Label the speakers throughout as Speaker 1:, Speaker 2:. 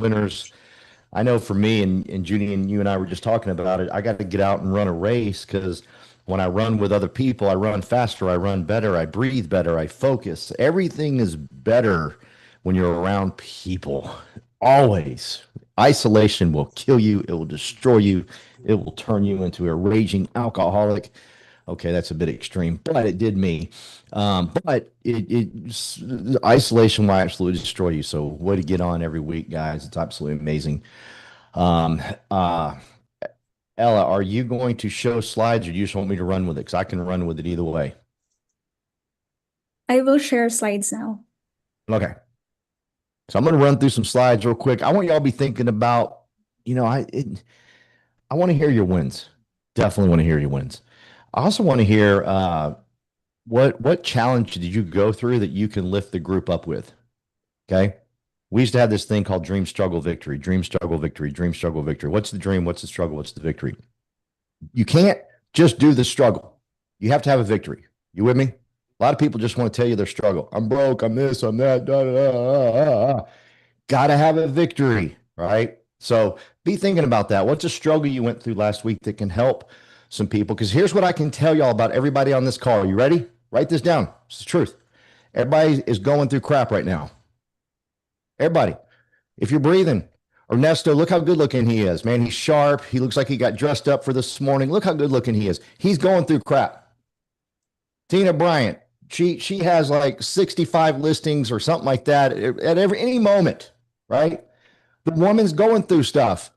Speaker 1: winners. I know for me and Judy and you and I were just talking about it. I got to get out and run a race because when I run with other people, I run faster, I run better, I breathe better, I focus. Everything is better when you're around people. Always. Isolation will kill you, it will destroy you, it will turn you into a raging alcoholic. Okay, that's a bit extreme, but it did me. But isolation will absolutely destroy you. So, way to get on every week, guys. It's absolutely amazing. Um, uh, Ella, are you going to show slides or do you just want me to run with it? Because I can run with it either way.
Speaker 2: I will share slides now.
Speaker 1: Okay. So I'm going to run through some slides real quick. I want y'all to be thinking about, I want to hear your wins. Definitely want to hear your wins. I also want to hear what challenge did you go through that you can lift the group up with? Okay. We used to have this thing called dream, struggle, victory, dream, struggle, victory, dream, struggle, victory. What's the dream? What's the struggle? What's the victory? You can't just do the struggle. You have to have a victory. You with me? A lot of people just want to tell you their struggle. I'm broke. I'm this. I'm that. Da, da, da, da. Got to have a victory, right? So be thinking about that. What's a struggle you went through last week that can help some people? Because here's what I can tell y'all about everybody on this call. Are you ready? Write this down. It's the truth. Everybody is going through crap right now. Everybody. If you're breathing, Ernesto, look how good looking he is, man. He's sharp. He looks like he got dressed up for this morning. Look how good looking he is. He's going through crap. Tina Bryant, she has like 65 listings or something like that at any moment, right? The woman's going through stuff.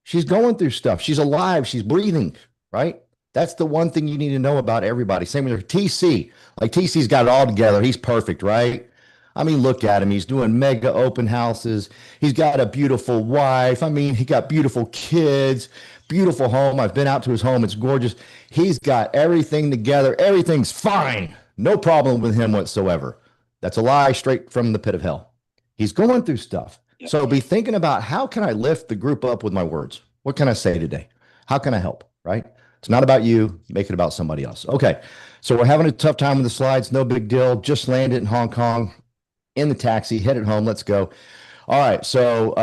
Speaker 1: She's going through stuff. She's alive. She's breathing, right? That's the one thing you need to know about everybody. Same with TC. Like TC's got it all together. He's perfect, right? I mean, look at him. He's doing mega open houses. He's got a beautiful wife. I mean, he got beautiful kids, beautiful home. I've been out to his home. It's gorgeous. He's got everything together. Everything's fine. No problem with him whatsoever. That's a lie straight from the pit of hell. He's going through stuff. So be thinking about how can I lift the group up with my words? What can I say today? How can I help? Right? It's not about you. Make it about somebody else. Okay. So we're having a tough time with the slides. No big deal. Just landed in Hong Kong in the taxi, headed home. Let's go. All right. So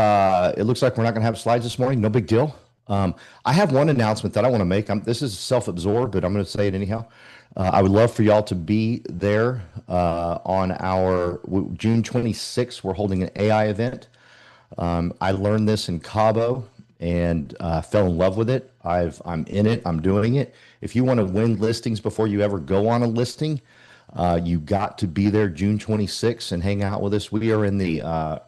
Speaker 1: it looks like we're not going to have slides this morning. No big deal. I have one announcement that I want to make. This is self-absorbed, but I'm going to say it anyhow. I would love for y'all to be there on our June 26th. We're holding an AI event. I learned this in Cabo and fell in love with it. I'm in it. I'm doing it. If you want to win listings before you ever go on a listing, you got to be there June 26th and hang out with us. We are in the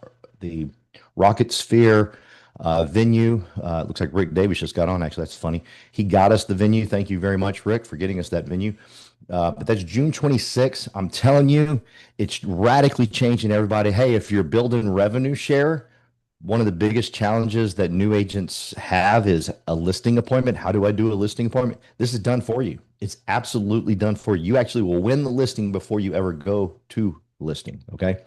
Speaker 1: Rocket Sphere venue. It looks like Rick Davis just got on. Actually, that's funny. He got us the venue. Thank you very much, Rick, for getting us that venue. But that's June 26th. I'm telling you, it's radically changing everybody. Hey, if you're building revenue share, one of the biggest challenges that new agents have is a listing appointment. How do I do a listing appointment? This is done for you. It's absolutely done for you. You actually will win the listing before you ever go to listing. Okay.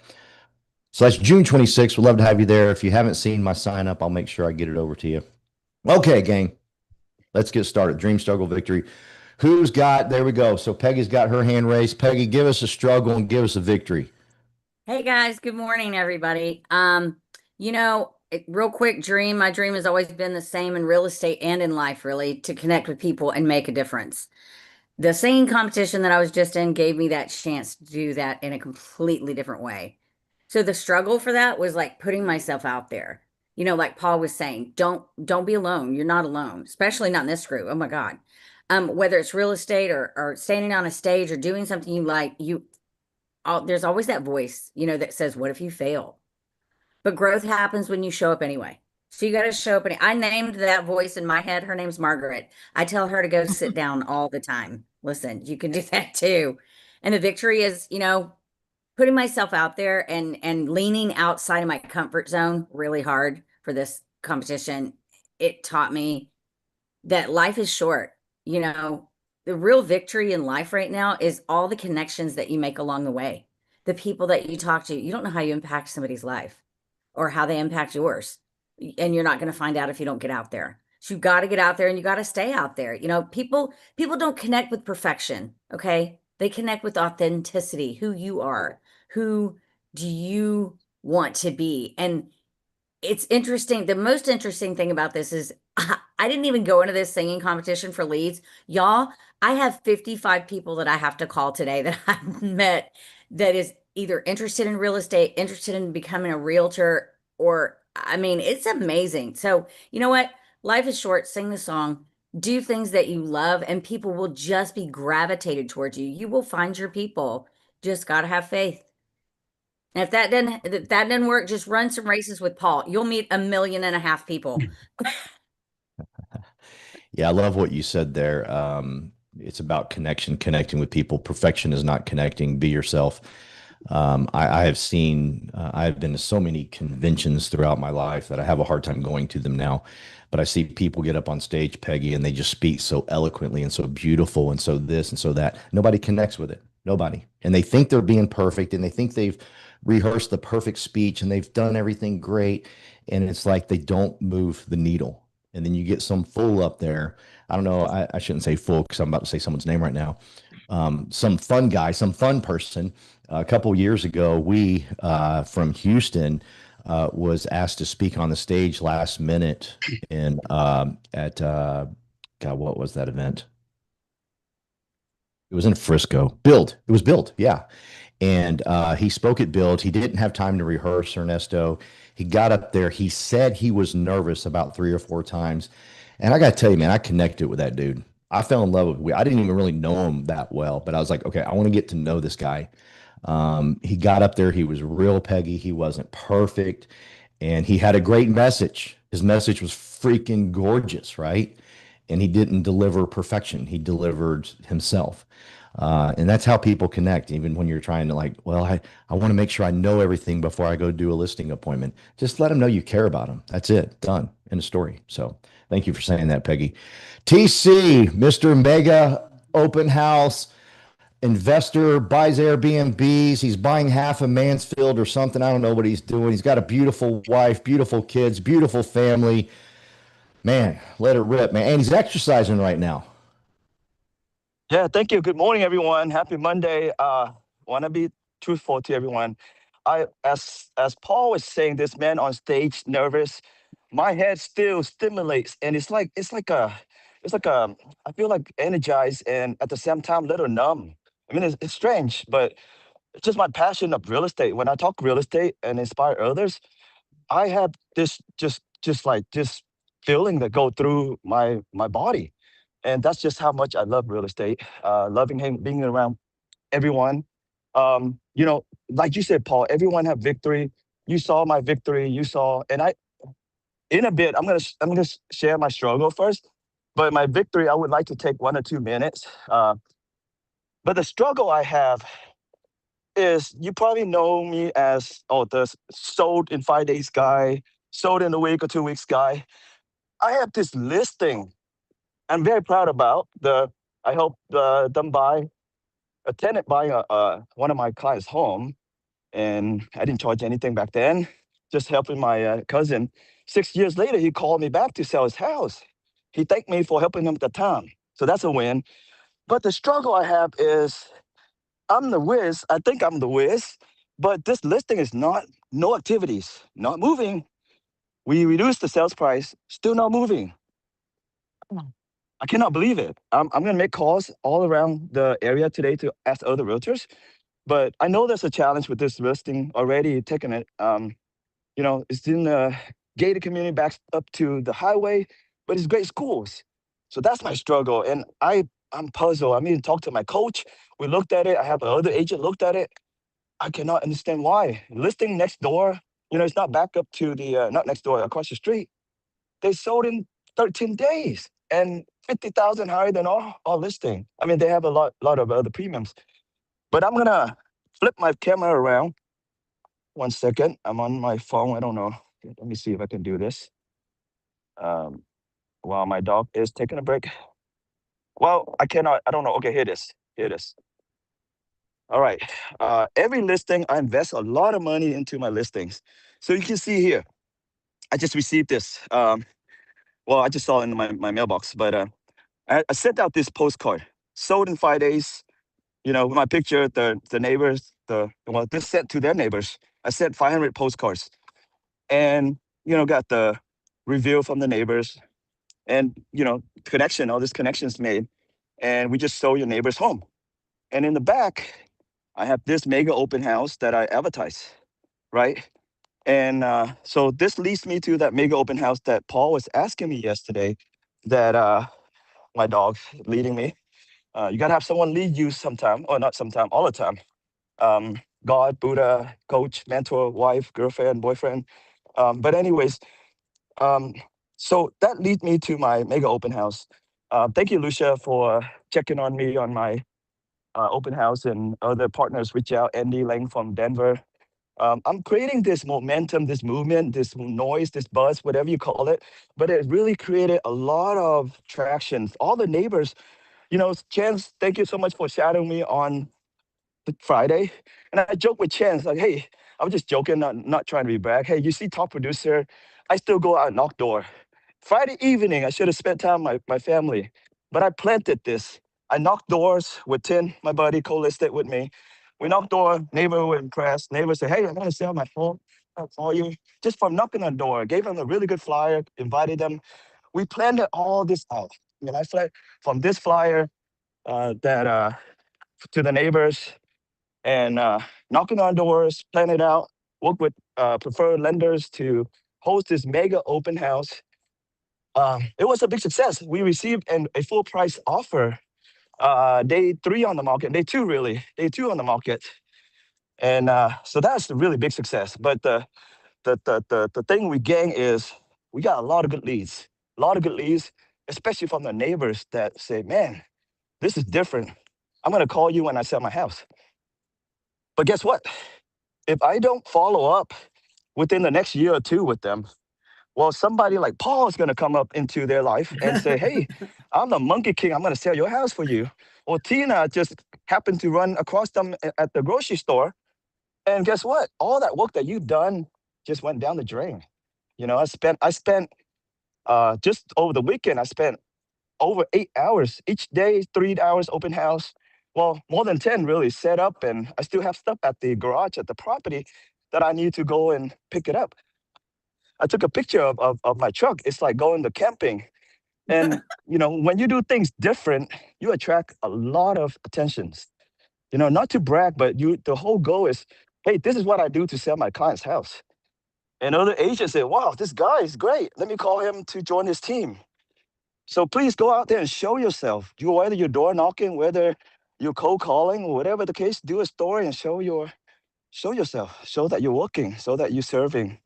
Speaker 1: So that's June 26th. We'd love to have you there. If you haven't seen my sign up, I'll make sure I get it over to you. Okay, gang. Let's get started. Dream, struggle, victory. There we go. So Peggy's got her hand raised. Peggy, give us a struggle and give us a victory.
Speaker 3: Hey guys, good morning, everybody. Real quick dream. My dream has always been the same in real estate and in life, really, to connect with people and make a difference. The singing competition that I was just in gave me that chance to do that in a completely different way. So the struggle for that was like putting myself out there. Like Paul was saying, don't be alone. You're not alone, especially not in this group. Oh my God. Whether it's real estate or standing on a stage or doing something you like, there's always that voice, that says, what if you fail? But growth happens when you show up anyway. So you got to show up. I named that voice in my head. Her name's Margaret. I tell her to go sit down all the time. Listen, you can do that too. And the victory is, putting myself out there and leaning outside of my comfort zone really hard for this competition. It taught me that life is short. The real victory in life right now is all the connections that you make along the way. The people that you talk to, you don't know how you impact somebody's life or how they impact yours. And you're not going to find out if you don't get out there. So you got to get out there and you got to stay out there. People don't connect with perfection, okay? They connect with authenticity, who you are. Who do you want to be? And it's interesting. The most interesting thing about this is I didn't even go into this singing competition for leads. Y'all, I have 55 people that I have to call today that I've met that is either interested in real estate, interested in becoming a realtor, or I mean, it's amazing. So, you know what? Life is short. Sing the song, do things that you love, and people will just be gravitated towards you. You will find your people. Just got to have faith. And if that didn't work, just run some races with Paul. You'll meet 1.5 million people.
Speaker 1: Yeah, I love what you said there. It's about connection, connecting with people. Perfection is not connecting. Be yourself. I have seen, I've been to so many conventions throughout my life that I have a hard time going to them now. But I see people get up on stage, Peggy, and they just speak so eloquently and so beautiful and so this and so that. Nobody connects with it. Nobody. And they think they're being perfect and they think they've rehearsed the perfect speech and they've done everything great. And it's like they don't move the needle. And then you get some fool up there. I don't know. I shouldn't say fool because I'm about to say someone's name right now. Some fun guy, some fun person. A couple years ago, we from Houston was asked to speak on the stage last minute in at God, what was that event? It was in Frisco. Build. It was Build. Yeah. And he spoke at Build. He didn't have time to rehearse, Ernesto. He got up there. He said he was nervous about 3 or 4 times. And I got to tell you, man, I connected with that dude. I fell in love with. I didn't even really know him that well, but I was like, okay, I want to get to know this guy. He got up there. He was real, Peggy. He wasn't perfect, and he had a great message. His message was freaking gorgeous, right? And he didn't deliver perfection. He delivered himself. And that's how people connect, even when you're trying to like, well, I want to make sure I know everything before I go do a listing appointment. Just let them know you care about them. That's it. Done. End of story. So thank you for saying that, Peggy. TC, Mr. Mega Open House investor, buys Airbnbs. He's buying half of Mansfield or something. I don't know what he's doing. He's got a beautiful wife, beautiful kids, beautiful family. Man, let it rip, man. And he's exercising right now.
Speaker 4: Yeah, thank you. Good morning, everyone. Happy Monday. Want to be truthful to everyone. As Paul was saying, this man on stage nervous. My head still stimulates, and it's like a. I feel like energized and at the same time a little numb. I mean, it's strange, but it's just my passion of real estate. When I talk real estate and inspire others, I have this just like this feeling that go through my body, and that's just how much I love real estate. Loving him, being around everyone. Like you said, Paul, everyone have victory. You saw my victory. You saw, and I in a bit, I'm gonna share my struggle first. But my victory, I would like to take 1 or 2 minutes. But the struggle I have is you probably know me as the sold in 5 days guy, sold in a week or 2 weeks guy. I have this listing I'm very proud about. I helped them buy a tenant buying one of my clients' home, and I didn't charge anything back then. Just helping my cousin. 6 years later, he called me back to sell his house. He thanked me for helping him at the time, so that's a win. But the struggle I have is I'm the whiz. I think I'm the whiz, but this listing is not no activities, not moving. We reduced the sales price, still not moving. I cannot believe it. I'm going to make calls all around the area today to ask other realtors. But I know there's a challenge with this listing already taking it. It's in a gated community back up to the highway, but it's great schools. So that's my struggle. And I'm puzzled. I mean, talk to my coach. We looked at it. I have another agent looked at it. I cannot understand why. Listing next door, it's not back up to not next door, across the street. They sold in 13 days and 50,000 higher than our listing. I mean, they have a lot of other premiums. But I'm gonna flip my camera around. 1 second. I'm on my phone. I don't know. Let me see if I can do this. Um, while my dog is taking a break. Well, I cannot. I don't know. Okay, here it is. Here it is. All right. Every listing, I invest a lot of money into my listings. So you can see here, I just received this. Well, I just saw it in my mailbox, but I sent out this postcard. Sold in 5 days. With my picture, the neighbors, this sent to their neighbors. I sent 500 postcards, and got the review from the neighbors and, connection, all this connections made. And we just sold your neighbor's home. And in the back, I have this mega open house that I advertise, right? And so this leads me to that mega open house that Paul was asking me yesterday that my dog leading me. You got to have someone lead you sometime, or not sometime, all the time. God, Buddha, coach, mentor, wife, girlfriend, boyfriend. But anyways, um, so that leads me to my mega open house. Thank you, Lucia, for checking on me on my open house, and other partners reach out. Andy Lang from Denver. I'm creating this momentum, this movement, this noise, this buzz, whatever you call it. But it really created a lot of traction. All the neighbors, Chance, thank you so much for shadowing me on Friday. And I joked with Chance, like, hey, I was just joking, not trying to be brag. Hey, you see top producer, I still go out and knock door. Friday evening, I should have spent time with my family, but I planted this. I knocked doors with Tim, my buddy, co-listed with me. We knocked door, neighbor were impressed. Neighbor said, hey, I'm gonna sell my phone. I'll call you. Just from knocking on the door, gave them a really good flyer, invited them. We planned all this out. I mean, I fled from this flyer that to the neighbors, and knocking on doors, plan it out, work with preferred lenders to host this mega open house. It was a big success. We received a full price offer day 3 on the market, day 2 really, day 2 on the market. And so that's a really big success. But the thing we gain is we got a lot of good leads, especially from the neighbors that say, man, this is different. I'm gonna call you when I sell my house. But guess what? If I don't follow up within the next year or 2 with them, well, somebody like Paul is going to come up into their life and say, hey, I'm the Monkey King. I'm going to sell your house for you. Or Tina just happened to run across them at the grocery store. And guess what? All that work that you've done just went down the drain. I spent just over the weekend, I spent over 8 hours each day, 3 hours open house. Well, more than 10 really set up. And I still have stuff at the garage at the property that I need to go and pick it up. I took a picture of my truck. It's like going to camping. And, when you do things different, you attract a lot of attentions. Not to brag, but the whole goal is, hey, this is what I do to sell my client's house. And other agents say, wow, this guy is great. Let me call him to join his team. So please go out there and show yourself. Whether you're door knocking, whether you're cold calling, whatever the case, do a story and show yourself. Show that you're working, show that you're serving.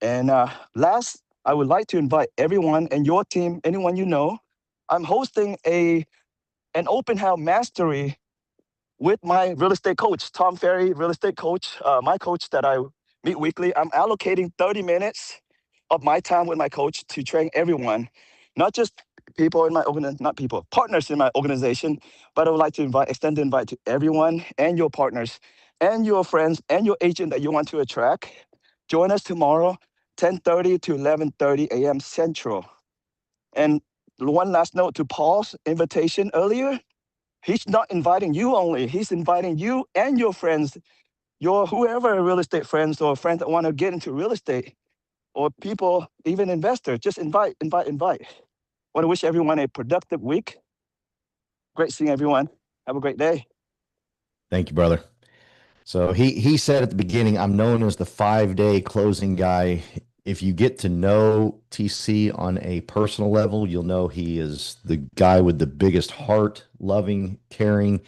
Speaker 4: And last, I would like to invite everyone and your team, anyone you know. I'm hosting an open house mastery with my real estate coach, Tom Ferry, real estate coach, my coach that I meet weekly. I'm allocating 30 minutes of my time with my coach to train everyone, not just people in my organization, not people, partners in my organization, but I would like to extend the invite to everyone and your partners and your friends and your agent that you want to attract. Join us tomorrow, 10:30 to 11:30 a.m. Central. And one last note to Paul's invitation earlier. He's not inviting you only. He's inviting you and your friends, your whoever real estate friends or friends that want to get into real estate or people, even investors. Just invite. Want to wish everyone a productive week. Great seeing everyone. Have a great day.
Speaker 1: Thank you, brother. So he said at the beginning, I'm known as the 5-day closing guy. If you get to know TC on a personal level, you'll know he is the guy with the biggest heart, loving, caring.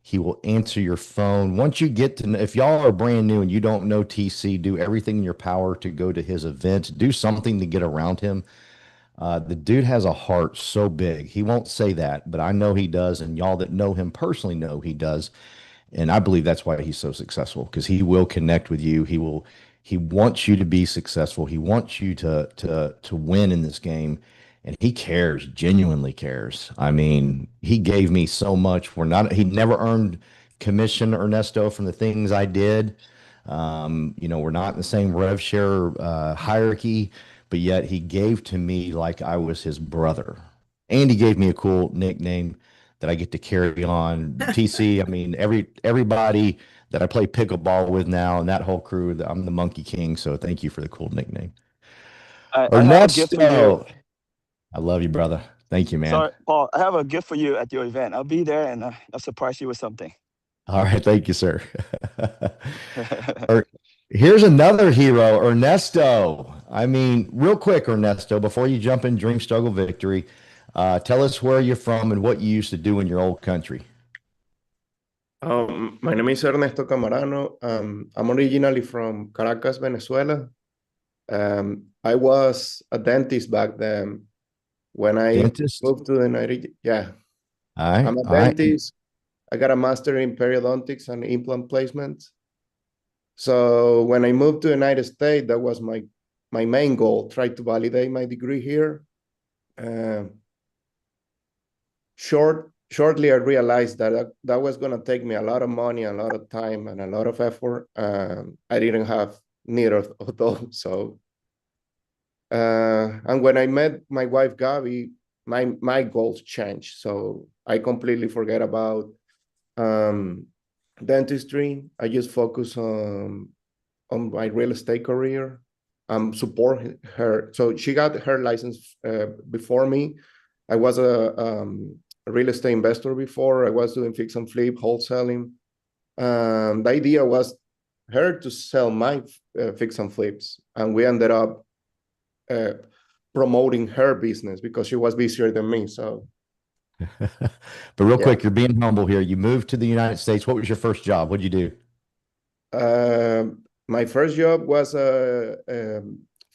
Speaker 1: He will answer your phone. Once you get to know, if y'all are brand new and you don't know TC, do everything in your power to go to his events. Do something to get around him. The dude has a heart so big. He won't say that, but I know he does. And y'all that know him personally know he does. And I believe that's why he's so successful, because he will connect with you. He wants you to be successful. He wants you to win in this game. And he cares, genuinely cares. I mean, he gave me so much. He never earned commission, Ernesto, from the things I did. We're not in the same rev share hierarchy, but yet he gave to me like I was his brother. And he gave me a cool nickname that I get to carry on. TC, I mean, everybody that I play pickleball with now, and that whole crew. I'm the Monkey King, so thank you for the cool nickname.
Speaker 4: I have a gift for you.
Speaker 1: Ernesto, I love you, brother. Thank you, man.
Speaker 4: Sorry, Paul. I have a gift for you at your event. I'll be there and I'll surprise you with something.
Speaker 1: All right, thank you, sir. Er, Here's another hero, Ernesto. I mean, real quick, Ernesto, before you jump in Dream Struggle Victory, tell us where you're from and what you used to do in your old country.
Speaker 5: My name is Ernesto Camarano. I'm originally from Caracas, Venezuela. I was a dentist back then when I
Speaker 1: Dentist?
Speaker 5: moved to the United. Yeah,
Speaker 1: All right,
Speaker 5: I'm a
Speaker 1: all right.
Speaker 5: dentist. I got a master in periodontics and implant placement. So when I moved to the United States, that was my main goal, try to validate my degree here. Shortly, I realized that was going to take me a lot of money, a lot of time, and a lot of effort. I didn't have neither of those. So, and when I met my wife, Gabby, my goals changed. So I completely forget about dentistry. I just focus on my real estate career, support her. So she got her license before me. I was a real estate investor before. I was doing fix and flip, wholesaling. The idea was her to sell my fix and flips, and we ended up promoting her business because she was busier than me. So,
Speaker 1: But real
Speaker 5: yeah.
Speaker 1: quick, you're being humble here. You moved to the United States. What was your first job? What'd you do?
Speaker 5: My first job was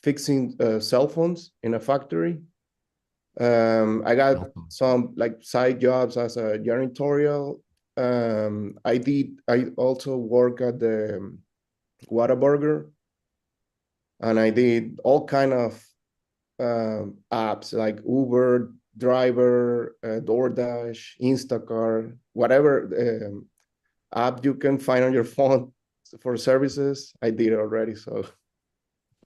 Speaker 5: fixing cell phones in a factory. I got some like side jobs as a janitorial. I also work at the Whataburger, and I did all kind of apps like Uber, Driver, DoorDash, Instacart, whatever app you can find on your phone for services. I did it already. So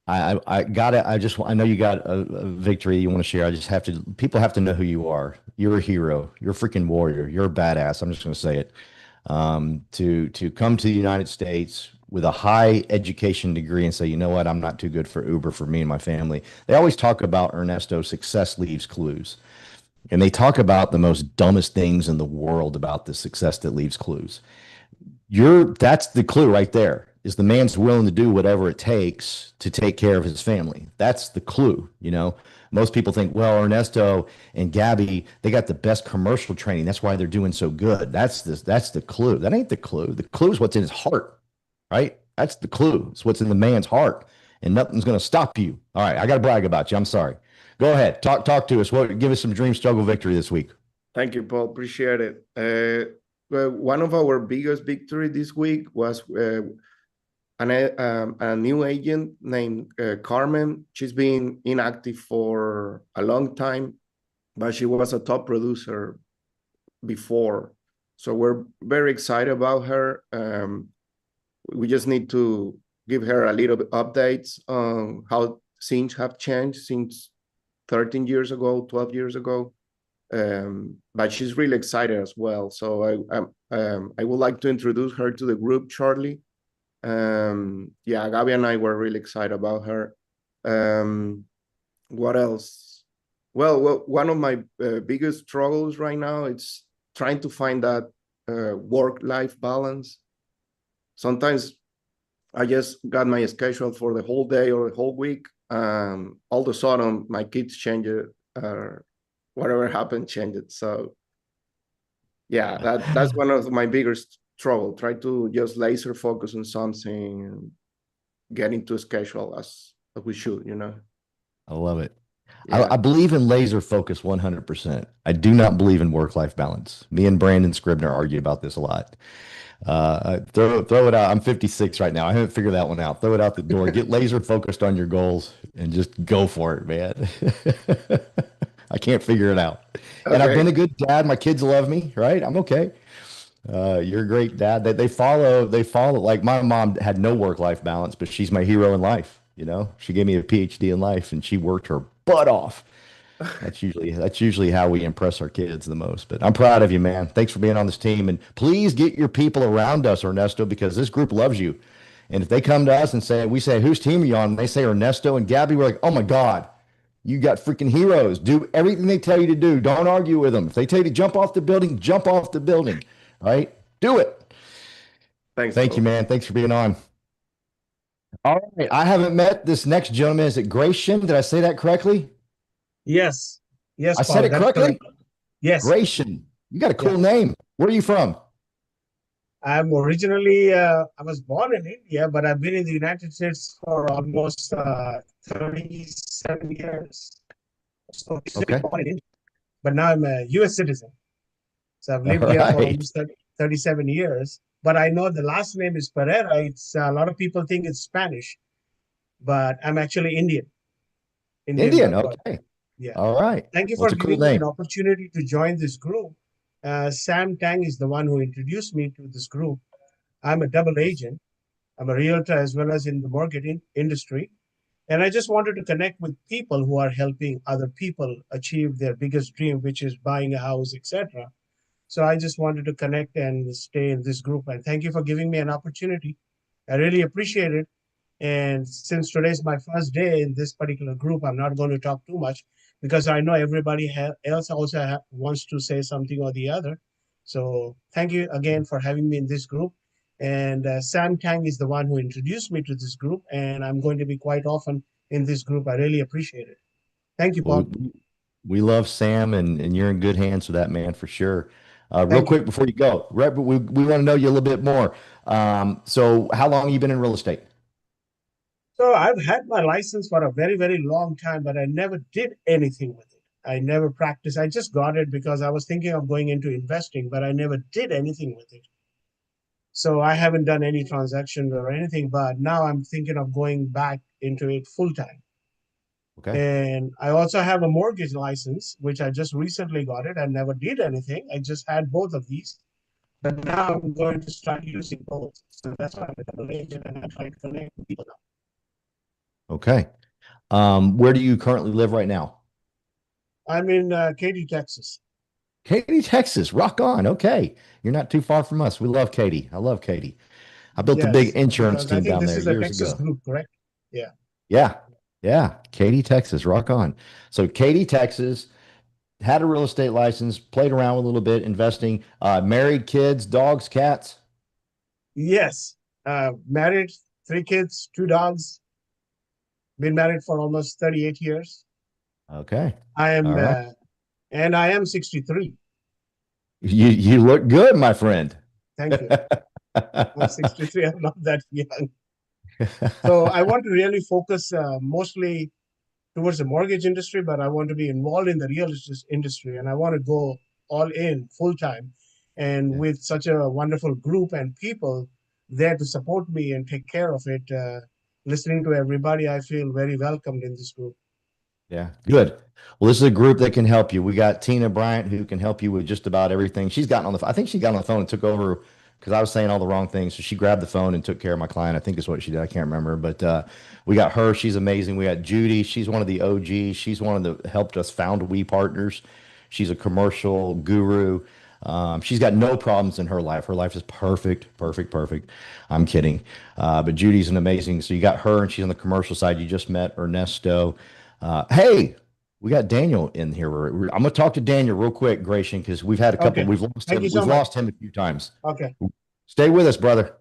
Speaker 1: I got it. I know you got a victory you want to share. I just have to, people have to know who you are. You're a hero. You're a freaking warrior. You're a badass. I'm just going to say it. To come to the United States with a high education degree and say, you know what, I'm not too good for Uber for me and my family. They always talk about Ernesto, success leaves clues. And they talk about the most dumbest things in the world about the success that leaves clues. That's the clue right there. Is the man's willing to do whatever it takes to take care of his family. That's the clue, you know. Most people think, well, Ernesto and Gabby, they got the best commercial training. That's why they're doing so good. That's the clue. That ain't the clue. The clue is what's in his heart, right? That's the clue. It's what's in the man's heart. And nothing's gonna stop you. All right, I gotta brag about you. I'm sorry. Go ahead. Talk to us. Give us some dream struggle victory this week.
Speaker 5: thank you, Paul. Appreciate it. Well, one of our biggest victory this week was a new agent named Carmen. She's been inactive for a long time, but she was a top producer before. So we're very excited about her. We just need to give her a little bit updates on how things have changed since 13 years ago, 12 years ago. But she's really excited as well. So I would like to introduce her to the group shortly. Yeah, Gabby and I were really excited about her. What else? Well, one of my biggest struggles right now is trying to find that work-life balance. Sometimes I just got my schedule for the whole day or the whole week. All of a sudden, my kids change it, whatever happened, change it. So yeah, that's one of my biggest trouble. Try to just laser focus on something and get into a schedule as we should, you know.
Speaker 1: I love it.
Speaker 5: Yeah.
Speaker 1: I believe in laser focus 100%. I do not believe in work-life balance. Me and Brandon Scribner argue about this a lot. Throw it out. I'm 56 right now. I haven't figured that one out. Throw it out the door. Get laser focused on your goals and just go for it, man. I can't figure it out. And I've
Speaker 5: Okay.
Speaker 1: been a good dad. My kids love me, right? I'm okay. You're a great dad. They follow. Like my mom had no work-life balance, but she's my hero in life. You know, she gave me a PhD in life, and she worked her butt off. That's usually how we impress our kids the most. But I'm proud of you, man. Thanks for being on this team. And please get your people around us, Ernesto, because this group loves you. And if they come to us and we say, whose team are you on? And they say Ernesto and Gabby, we're like, oh my God, you got freaking heroes. Do everything they tell you to do. Don't argue with them. If they tell you to jump off the building, jump off the building. Right? Do it.
Speaker 5: Thanks,
Speaker 1: Thank you,
Speaker 5: Paul.
Speaker 1: man. Thanks for being on. All right. I haven't met this next gentleman. Is it Gratian? Did I say that correctly?
Speaker 6: Yes. Yes,
Speaker 1: I said
Speaker 6: Paul,
Speaker 1: it
Speaker 6: that's
Speaker 1: correctly?
Speaker 6: correct. Yes.
Speaker 1: Gratian. You got a
Speaker 6: Yeah.
Speaker 1: cool name. Where are you from?
Speaker 6: I'm originally, I was born in India, but I've been in the United States for almost 37 years. So originally
Speaker 1: Okay.
Speaker 6: born in India, but now I'm a US citizen. So I've
Speaker 1: All
Speaker 6: lived here for
Speaker 1: right.
Speaker 6: almost 37 years. But I know the last name is Pereira. It's a lot of people think it's Spanish, but I'm actually Indian. Indian by
Speaker 1: Indian.
Speaker 6: birth.
Speaker 1: Okay.
Speaker 6: Yeah.
Speaker 1: All right.
Speaker 6: Thank you
Speaker 1: Well,
Speaker 6: for
Speaker 1: it's a cool
Speaker 6: giving me an
Speaker 1: name.
Speaker 6: opportunity to join this group. Sam Tang is the one who introduced me to this group. I'm a double agent. I'm a realtor as well as in the mortgage industry. And I just wanted to connect with people who are helping other people achieve their biggest dream, which is buying a house, etc. So I just wanted to connect and stay in this group. And thank you for giving me an opportunity. I really appreciate it. And since today's my first day in this particular group, I'm not going to talk too much because I know everybody else also wants to say something or the other. So thank you again for having me in this group. And Sam Tang is the one who introduced me to this group, and I'm going to be quite often in this group. I really appreciate it. Thank you,
Speaker 1: Well,
Speaker 6: Paul.
Speaker 1: we love Sam, and you're in good hands with that man for sure. Real
Speaker 6: Thank you.
Speaker 1: quick before you go, we want to know you a little bit more. So how long have you been in real estate?
Speaker 6: So I've had my license for a very, very long time, but I never did anything with it. I never practiced. I just got it because I was thinking of going into investing, but I never did anything with it. So I haven't done any transactions or anything, but now I'm thinking of going back into it full time.
Speaker 1: Okay.
Speaker 6: And I also have a mortgage license, which I just recently got it. I never did anything. I just had both of these. But now I'm going to start using both. So that's why I'm a double agent and I'm trying to connect with people now.
Speaker 1: Okay. Where do you currently live right now?
Speaker 6: I'm in Katy, Texas.
Speaker 1: Katy, Texas. Rock on. Okay. You're not too far from us. We love Katy. I love Katy. I built a big
Speaker 6: Yes,
Speaker 1: insurance
Speaker 6: because I
Speaker 1: team
Speaker 6: think
Speaker 1: down
Speaker 6: this
Speaker 1: there
Speaker 6: is a
Speaker 1: years
Speaker 6: Texas
Speaker 1: ago.
Speaker 6: group, correct? Yeah.
Speaker 1: Yeah. Yeah. Katy, Texas. Rock on. So Katy, Texas, had a real estate license, played around with a little bit, investing, married, kids, dogs, cats.
Speaker 6: Yes. Married, 3 kids, 2 dogs. Been married for almost 38 years.
Speaker 1: Okay.
Speaker 6: I am,
Speaker 1: All right.
Speaker 6: and I am 63.
Speaker 1: You look good, my friend.
Speaker 6: Thank you. I'm 63. I'm not that young. So I want to really focus mostly towards the mortgage industry, but I want to be involved in the real estate industry and I want to go all in full time. And
Speaker 1: Yeah.
Speaker 6: with such a wonderful group and people there to support me and take care of it, listening to everybody, I feel very welcomed in this group.
Speaker 1: Yeah, good. Well, this is a group that can help you. We got Tina Bryant who can help you with just about everything. She's gotten on the, I think she got on the phone and took over because I was saying all the wrong things. So she grabbed the phone and took care of my client. I think is what she did. I can't remember, but we got her. She's amazing. We got Judy. She's one of the OGs. She's one of the helped us found We Partners. She's a commercial guru. She's got no problems in her life. Her life is perfect, perfect, perfect. I'm kidding. But Judy's an amazing. So you got her, and she's on the commercial side. You just met Ernesto. Hey, we got Daniel in here. I'm gonna talk to Daniel real quick, Gratian, because we've had a couple.
Speaker 6: Okay.
Speaker 1: We've lost
Speaker 6: Thank
Speaker 1: him.
Speaker 6: you so
Speaker 1: We've
Speaker 6: much.
Speaker 1: lost him a few times.
Speaker 6: Okay.
Speaker 1: Stay with us, brother.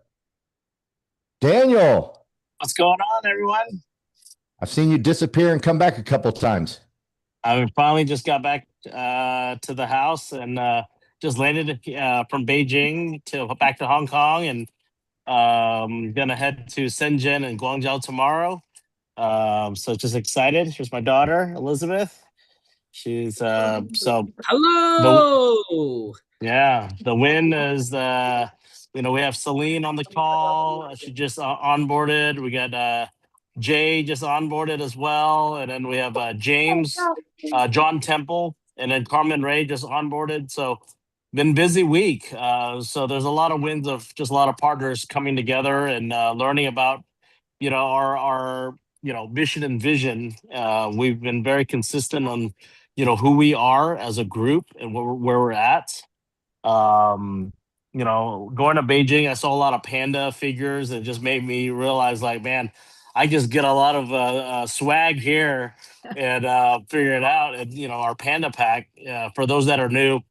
Speaker 1: Daniel,
Speaker 7: What's going on, everyone?
Speaker 1: I've seen you disappear and come back a couple times.
Speaker 7: I finally just got back to the house and just landed from Beijing to back to Hong Kong, and gonna head to Shenzhen and Guangzhou tomorrow. So just excited. Here's my daughter Elizabeth. She's so the
Speaker 8: Hello.
Speaker 7: the win is we have Celine on the call. She just onboarded. We got Jay just onboarded as well, and then we have James, John Temple, and then Carmen Ray just onboarded. So been busy week. So there's a lot of wins of just a lot of partners coming together and learning about our mission and vision. We've been very consistent on who we are as a group and where we're at. Um, going to Beijing, I saw a lot of panda figures and it just made me realize, like, man, I just get a lot of swag here and figure it out. And, our Panda Pack, for those that are new,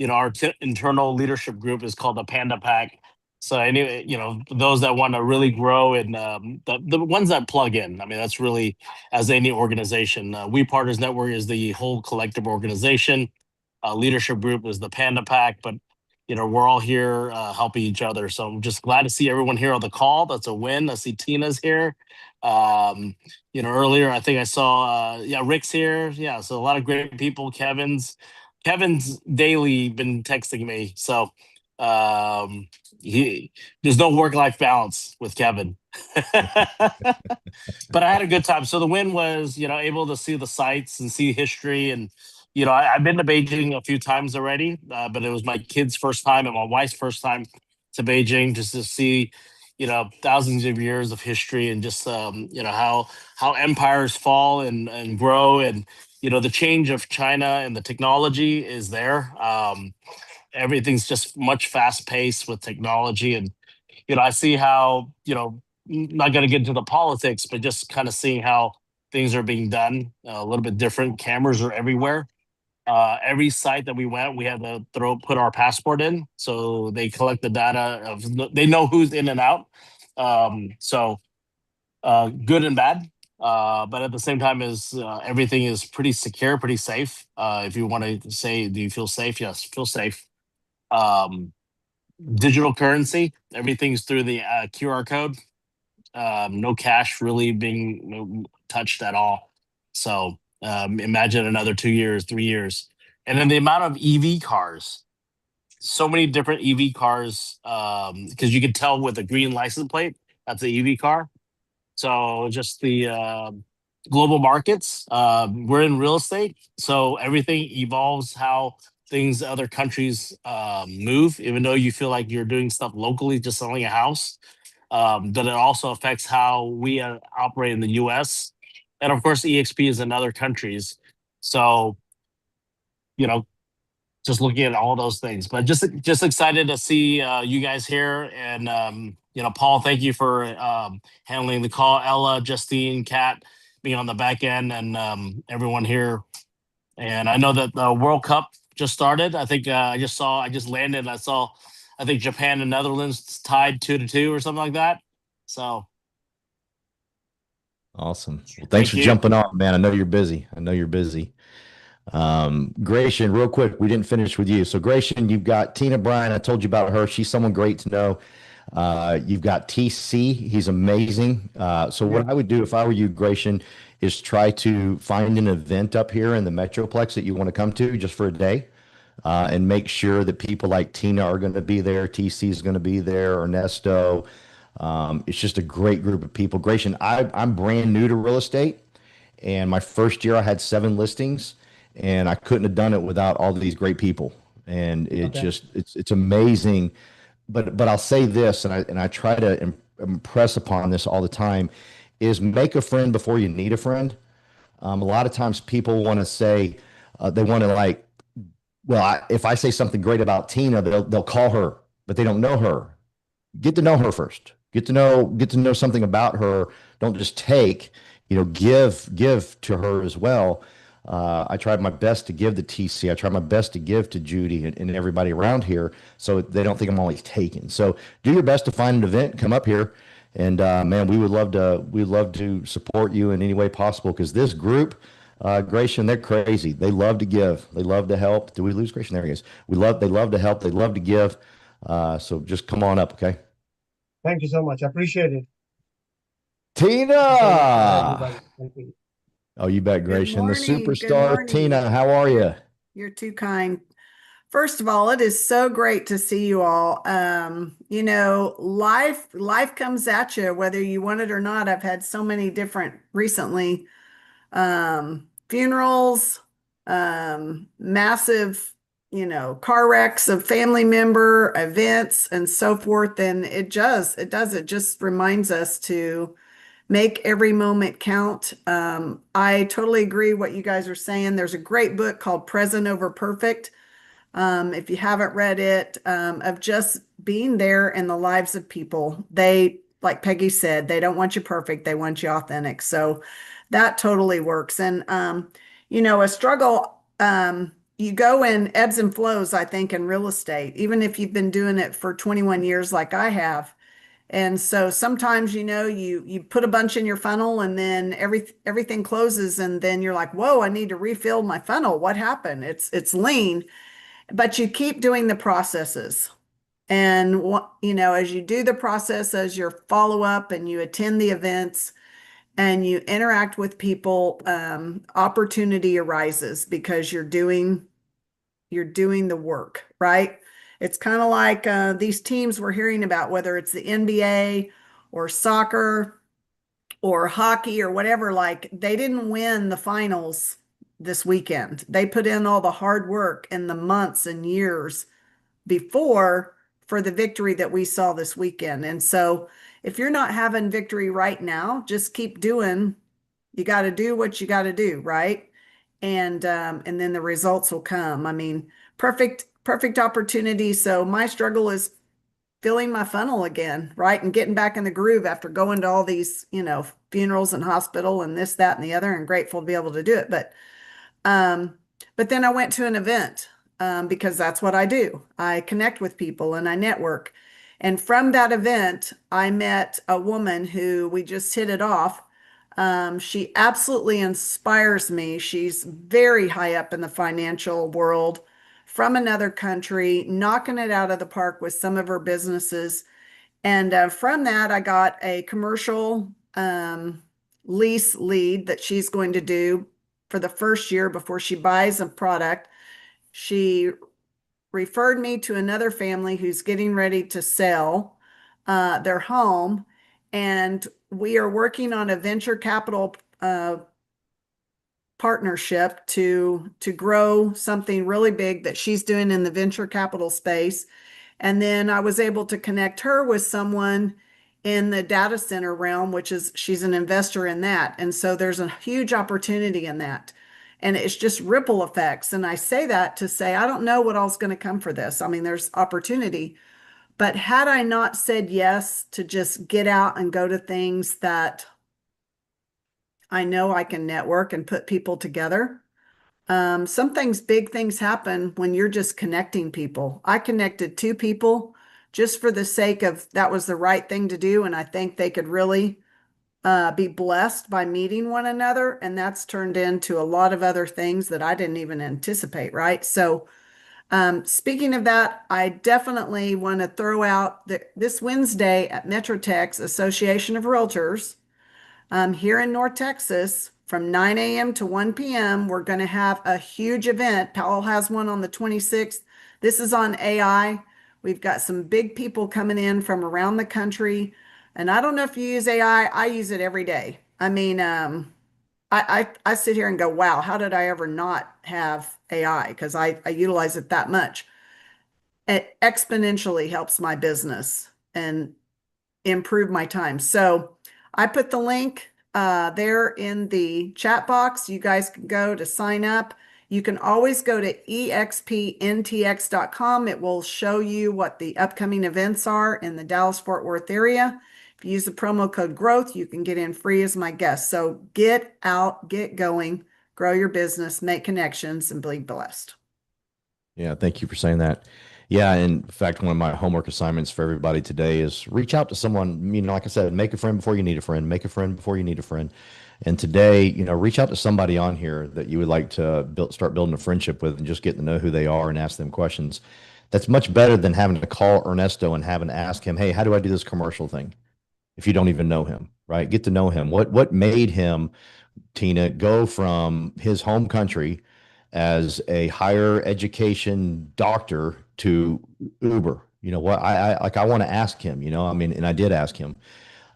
Speaker 7: our internal leadership group is called the Panda Pack. So anyway, those that want to really grow and the ones that plug in, I mean, that's really as any organization. We Partners Network is the whole collective organization. Leadership group is the Panda Pack, but we're all here helping each other. So I'm just glad to see everyone here on the call. That's a win. I see Tina's here. Earlier I think I saw Rick's here. Yeah, so a lot of great people. Kevin's daily been texting me. So he there's no work-life balance with Kevin. But I had a good time. So the win was, able to see the sights and see history. And, I've been to Beijing a few times already, but it was my kid's first time and my wife's first time to Beijing just to see, thousands of years of history and just, how empires fall and grow. And, the change of China and the technology is there. Everything's just much fast paced with technology. And, I see how, not going to get into the politics, but just kind of seeing how things are being done a little bit different. Cameras are everywhere. Every site that we went, we had to put our passport in, so they collect the data they know who's in and out. So good and bad, but at the same time, is everything is pretty secure, pretty safe. If you want to say, do you feel safe? Yes, feel safe. Digital currency, everything's through the QR code. No cash really being touched at all. So imagine another 2 years, 3 years. And then the amount of EV cars, so many different EV cars, because you can tell with a green license plate, that's an EV car. So just the global markets, we're in real estate. So everything evolves how things other countries move, even though you feel like you're doing stuff locally, just selling a house. But it also affects how we operate in the US. And of course, EXP is in other countries. So, just looking at all those things, but just excited to see you guys here. And, Paul, thank you for handling the call. Ella, Justine, Kat, being on the back end, and everyone here. And I know that the World Cup just started. I think I just landed. And I saw, I think Japan and Netherlands tied 2-2 or something like that. So
Speaker 1: Awesome. Well, thanks
Speaker 7: thank
Speaker 1: for
Speaker 7: you.
Speaker 1: jumping on, man. I know you're busy. Gratian, real quick, we didn't finish with you. So Gratian, you've got Tina Bryan. I told you about her. She's someone great to know. You've got TC. He's amazing. So what I would do if I were you, Gratian, is try to find an event up here in the Metroplex that you want to come to just for a day. And make sure that people like Tina are going to be there, TC is going to be there, Ernesto. It's just a great group of people. Gratian, I'm brand new to real estate, and my first year I had 7 listings, and I couldn't have done it without all these great people. And it's amazing. But I'll say this, and I try to impress upon this all the time, is make a friend before you need a friend. A lot of times people want to say they want to like, well, if I say something great about Tina, they'll call her, but they don't know her. Get to know her first. Get to know something about her. Don't just take, give to her as well. I tried my best to give to TC. I tried my best to give to Judy and everybody around here, so they don't think I'm always taking. So do your best to find an event, come up here, and man, we'd love to support you in any way possible, because this group, Gratian, they're crazy. They love to give. They love to help. Do we lose Gratian? There he is. They love to help. They love to give. So just come on up, okay?
Speaker 6: Thank you so much. I appreciate it.
Speaker 1: Tina.
Speaker 6: Everybody. Thank you.
Speaker 1: Oh, you bet,
Speaker 9: Good
Speaker 1: Gratian. The
Speaker 9: morning. Good
Speaker 1: superstar,
Speaker 9: morning.
Speaker 1: Tina. How are you?
Speaker 9: You're too kind. First of all, it is so great to see you all. Life comes at you whether you want it or not. I've had so many different recently, funerals, massive, car wrecks of family member events and so forth. And it just reminds us to make every moment count. I totally agree what you guys are saying. There's a great book called Present Over Perfect. If you haven't read it, of just being there in the lives of people. They, like Peggy said, they don't want you perfect, they want you authentic. So that totally works. And, a struggle, you go in ebbs and flows, I think, in real estate, even if you've been doing it for 21 years like I have. And so sometimes, you put a bunch in your funnel and then everything closes and then you're like, whoa, I need to refill my funnel. What happened? It's lean, but you keep doing the processes. And as you do the process, as your follow up and you attend the events and you interact with people, opportunity arises because you're doing the work, right? It's kind of like these teams we're hearing about, whether it's the NBA or soccer or hockey or whatever, like they didn't win the finals this weekend. They put in all the hard work in the months and years before for the victory that we saw this weekend. And so if you're not having victory right now, just keep doing. You got to do what you got to do, right? And then the results will come. I mean, perfect opportunity. So my struggle is filling my funnel again, right? And getting back in the groove after going to all these, funerals and hospital and this, that, and the other, and grateful to be able to do it. Um, but then I went to an event because that's what I do. I connect with people and I network. And from that event, I met a woman who we just hit it off. She absolutely inspires me. She's very high up in the financial world from another country, knocking it out of the park with some of her businesses. And from that, I got a commercial lease lead that she's going to do for the first year before she buys a product. She referred me to another family who's getting ready to sell their home. And we are working on a venture capital partnership to grow something really big that she's doing in the venture capital space. And then I was able to connect her with someone in the data center realm, which is she's an investor in that. And so there's a huge opportunity in that. And it's just ripple effects. And I say that to say, I don't know what all's going to come for this. I mean, there's opportunity. But had I not said yes to just get out and go to things that I know I can network and put people together, some things, big things happen when you're just connecting people. I connected two people just for the sake of that was the right thing to do. And I think they could really be blessed by meeting one another. And that's turned into a lot of other things that I didn't even anticipate, right? So, speaking of that, I definitely want to throw out this Wednesday at MetroTech's Association of Realtors here in North Texas from 9 a.m. to 1 p.m. We're going to have a huge event. Powell has one on the 26th. This is on AI. We've got some big people coming in from around the country. And I don't know if you use AI. I use it every day. I mean, I sit here and go, wow, how did I ever not have AI? Because I utilize it that much. It exponentially helps my business and improve my time. So I put the link there in the chat box. You guys can go to sign up. You can always go to expntx.com. It will show you what the upcoming events are in the Dallas-Fort Worth area. If you use the promo code growth, you can get in free as my guest. So get out, get going, grow your business, make connections, and be blessed.
Speaker 1: Yeah, thank you for saying that. Yeah, in fact, one of my homework assignments for everybody today is reach out to someone, like I said, make a friend before you need a friend, make a friend before you need a friend. And today, reach out to somebody on here that you would like to start building a friendship with and just get to know who they are and ask them questions. That's much better than having to call Ernesto and having to ask him, hey, how do I do this commercial thing? If you don't even know him, right? Get to know him. What made him, Tina, go from his home country as a higher education doctor to Uber? What I want to ask him, I mean, and I did ask him,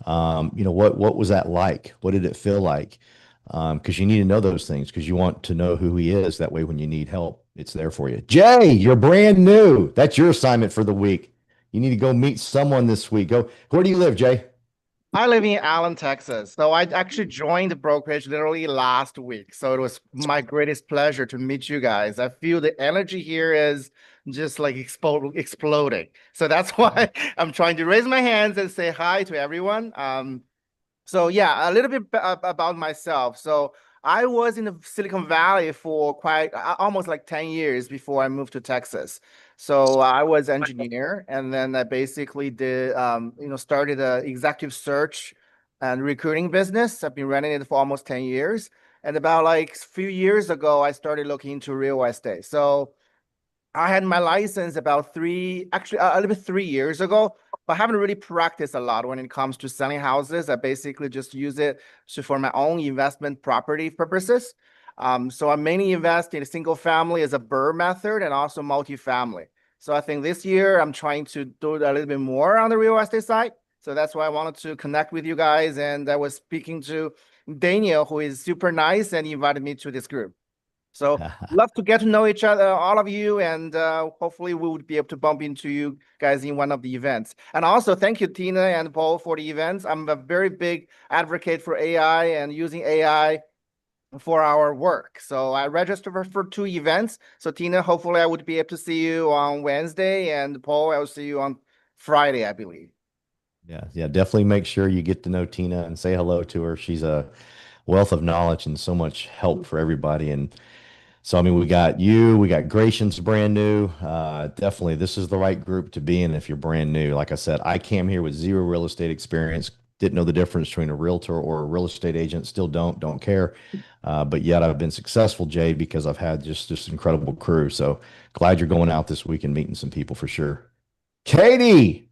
Speaker 1: what was that like? What did it feel like? Because you need to know those things because you want to know who he is. That way, when you need help, it's there for you. Jay, you're brand new. That's your assignment for the week. You need to go meet someone this week. Where do you live, Jay?
Speaker 10: I live in Allen, Texas. So I actually joined the brokerage literally last week. So it was my greatest pleasure to meet you guys. I feel the energy here is just like exploding. So that's why I'm trying to raise my hands and say hi to everyone. So yeah, a little bit about myself. So I was in the Silicon Valley for quite almost like 10 years before I moved to Texas. So I was engineer, and then I basically did started a executive search and recruiting business. I've been running it for almost 10 years. And about like a few years ago, I started looking into real estate. So I had my license about actually a little bit 3 years ago, but I haven't really practiced a lot when it comes to selling houses. I basically just use it for my own investment property purposes. So I mainly invest in a single family as a BRRRR method and also multifamily. So I think this year I'm trying to do a little bit more on the real estate side. So that's why I wanted to connect with you guys. And I was speaking to Daniel, who is super nice and he invited me to this group. So love to get to know each other, all of you, and hopefully we would be able to bump into you guys in one of the events. And also thank you, Tina and Paul, for the events. I'm a very big advocate for AI and using AI for our work. So I registered for 2 events. So Tina, hopefully I would be able to see you on Wednesday, and Paul, I'll see you on Friday, I believe.
Speaker 1: Yeah, definitely make sure you get to know Tina and say hello to her. She's a wealth of knowledge and so much help for everybody. And so, I mean, we got you, we got Gracian's brand new. Definitely, this is the right group to be in if you're brand new. Like I said, I came here with zero real estate experience, didn't know the difference between a realtor or a real estate agent, still don't care. But yet I've been successful, Jay, because I've had just this incredible crew. So glad you're going out this week and meeting some people for sure. Katie,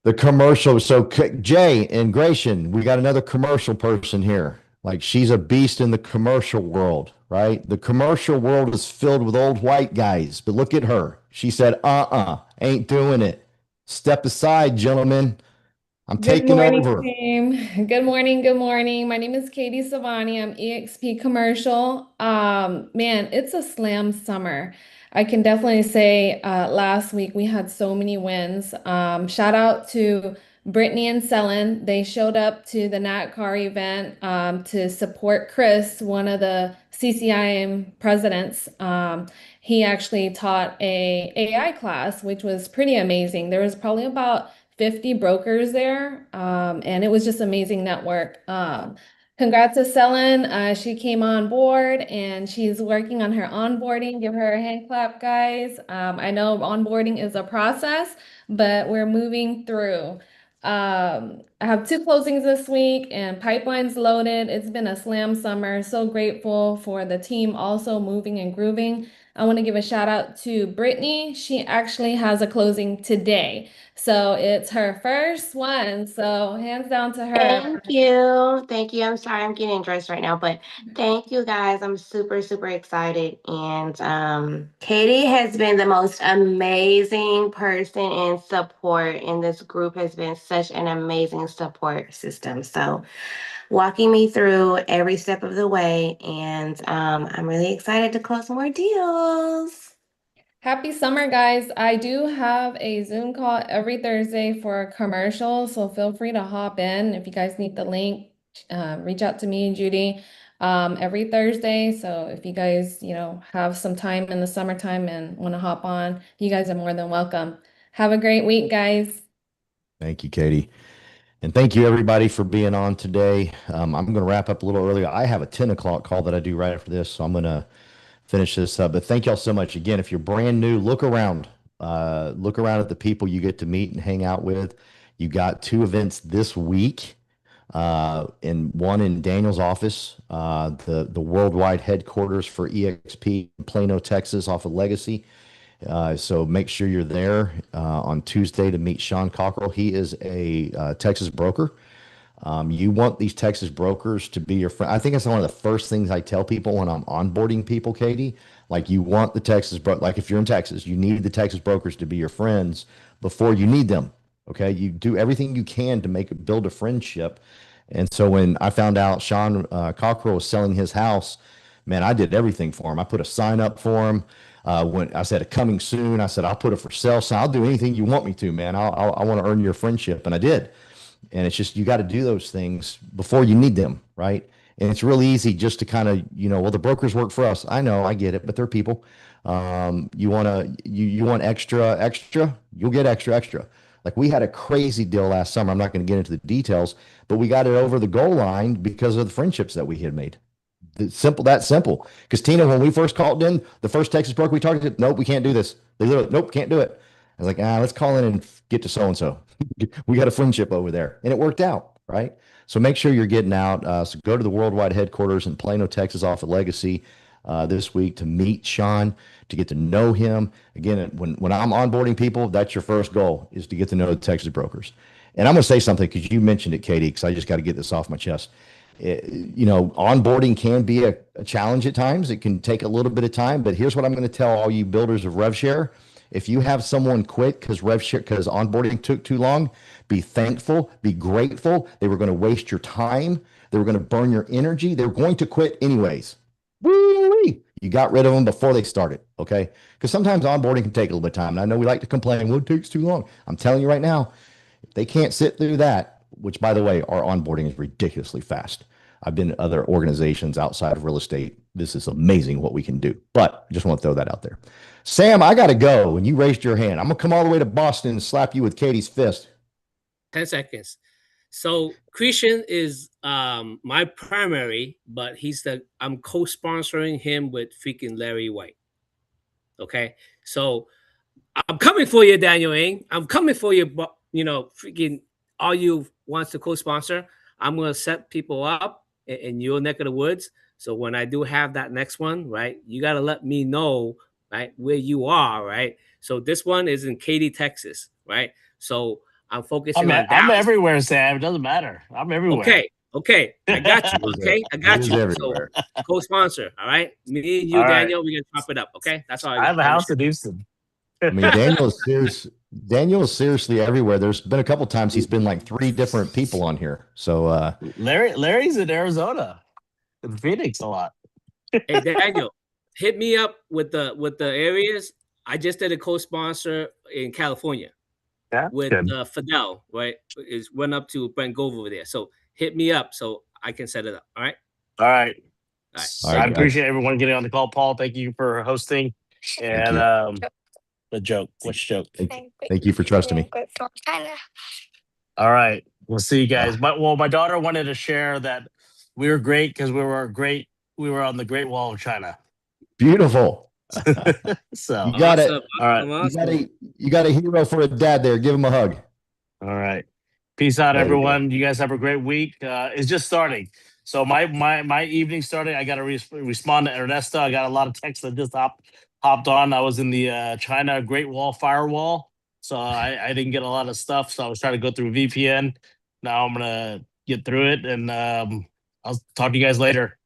Speaker 1: the commercial. So Jay and Gratian, we got another commercial person here. Like she's a beast in the commercial world, right? The commercial world is filled with old white guys, but look at her. She said, ain't doing it. Step aside, gentlemen. I'm
Speaker 11: Good
Speaker 1: taking
Speaker 11: morning,
Speaker 1: over.
Speaker 11: team. Good morning. Good morning. My name is Katie Savani. I'm EXP Commercial. Man, it's a slam summer. I can definitely say last week we had so many wins. Shout out to Brittany and Selen. They showed up to the NATCAR event to support Chris, one of the CCIM presidents. He actually taught a AI class, which was pretty amazing. There was probably about 50 brokers there, and it was just amazing network. Congrats to Selen. She came on board and she's working on her onboarding. Give her a hand clap, guys. I know onboarding is a process, but we're moving through. I have 2 closings this week and pipeline's loaded. It's been a slam summer. So grateful for the team also moving and grooving. I want to give a shout out to Brittany. She actually has a closing today. So it's her first one. So hands down to her.
Speaker 12: Thank you. Thank you. I'm sorry I'm getting dressed right now, but thank you guys. I'm super, super excited. And Katie has been the most amazing person in support, and this group has been such an amazing support system. So walking me through every step of the way, and I'm really excited to close more deals.
Speaker 11: Happy summer, guys. I do have a Zoom call every Thursday for a commercial, so feel free to hop in. If you guys need the link, reach out to me and Judy every Thursday. So if you guys, have some time in the summertime and want to hop on, you guys are more than welcome. Have a great week, guys.
Speaker 1: Thank you, Katie. And thank you, everybody, for being on today. I'm going to wrap up a little earlier. I have a 10 o'clock call that I do right after this, so I'm going to finish this up. But thank y'all so much. Again, if you're brand new, look around. Look around at the people you get to meet and hang out with. You got 2 events this week, and one in Daniel's office, the worldwide headquarters for EXP in Plano, Texas, off of Legacy. So make sure you're there on Tuesday to meet Sean Cockrell. He is a Texas broker. You want these Texas brokers to be your friend. I think it's one of the first things I tell people when I'm onboarding people, Katie. Like you want the Texas like if you're in Texas, you need the Texas brokers to be your friends before you need them. Okay, you do everything you can to build a friendship. And so when I found out Sean Cockrell was selling his house, man, I did everything for him. I put a sign up for him. When I said coming soon, I said I'll put a for sale sign. I'll do anything you want me to, man. I want to earn your friendship, and I did. And it's just, you got to do those things before you need them, right? And it's really easy just to kind of, well, the brokers work for us. I know, I get it, but they're people. You want you want extra, you'll get extra. Like we had a crazy deal last summer. I'm not going to get into the details, but we got it over the goal line because of the friendships that we had made. That simple. Because Tina, when we first called in, the first Texas broker we targeted, nope, we can't do this. They literally, nope, can't do it. I was like, let's call in and get to so and so. We got a friendship over there, and it worked out, right? So make sure you're getting out. So go to the worldwide headquarters in Plano, Texas, off of Legacy this week to meet Sean, to get to know him. Again, when I'm onboarding people, that's your first goal, is to get to know the Texas brokers. And I'm going to say something because you mentioned it, Katie, because I just got to get this off my chest. Onboarding can be a challenge at times. It can take a little bit of time, but here's what I'm going to tell all you builders of RevShare. If you have someone quit because onboarding took too long, be thankful, be grateful. They were going to waste your time. They were going to burn your energy. They were going to quit anyways. Woo-wee. You got rid of them before they started, okay? Because sometimes onboarding can take a little bit of time. And I know we like to complain, well, it takes too long. I'm telling you right now, if they can't sit through that, which by the way, our onboarding is ridiculously fast. I've been to other organizations outside of real estate. This is amazing what we can do. But I just want to throw that out there. Sam, I got to go. And you raised your hand. I'm going to come all the way to Boston and slap you with Katie's fist.
Speaker 8: 10 seconds. So Christian is my primary, but I'm co-sponsoring him with freaking Larry White. Okay. So I'm coming for you, Daniel Ng. I'm coming for you, but freaking all you wants to co-sponsor. I'm gonna set people up in your neck of the woods. So when I do have that next one, right, you gotta let me know, right, where you are, right? So this one is in Katy, Texas, right? So I'm focusing on
Speaker 7: I'm
Speaker 8: Dallas.
Speaker 7: everywhere, Sam. It doesn't matter. I'm everywhere.
Speaker 8: Okay, I got you. Okay, I got you.
Speaker 1: Everywhere.
Speaker 8: So co-sponsor, all right? Me and you,
Speaker 7: All right.
Speaker 8: Daniel, we're gonna chop it up. Okay, that's all I
Speaker 7: I
Speaker 8: got.
Speaker 7: have a house in Houston.
Speaker 1: I mean, Daniel is seriously everywhere. There's been a couple times he's been like 3 different people on here. So
Speaker 7: Larry's in Arizona, in Phoenix a lot.
Speaker 8: Hey Daniel, hit me up with the areas. I just did a co-sponsor in California with Fidel, right? Is run up to Brent Gove over there. So hit me up so I can set it up. All right.
Speaker 7: All right.
Speaker 8: All
Speaker 1: right.
Speaker 7: I appreciate everyone getting on the call. Paul, thank you for hosting. And the joke. Which joke?
Speaker 1: Thank you for trusting me.
Speaker 7: All right. We'll see you guys. My daughter wanted to share that we were great because we were on the Great Wall of China.
Speaker 1: Beautiful.
Speaker 7: So
Speaker 1: you got it.
Speaker 7: All right.
Speaker 1: You got a hero for a dad there. Give him a hug.
Speaker 7: All right. Peace out, everyone. You guys have a great week. It's just starting. So my evening started. I got to respond to Ernesto. I got a lot of texts that just hopped on. I was in the China Great Wall firewall, so I didn't get a lot of stuff. So I was trying to go through VPN. Now I'm gonna get through it, and I'll talk to you guys later.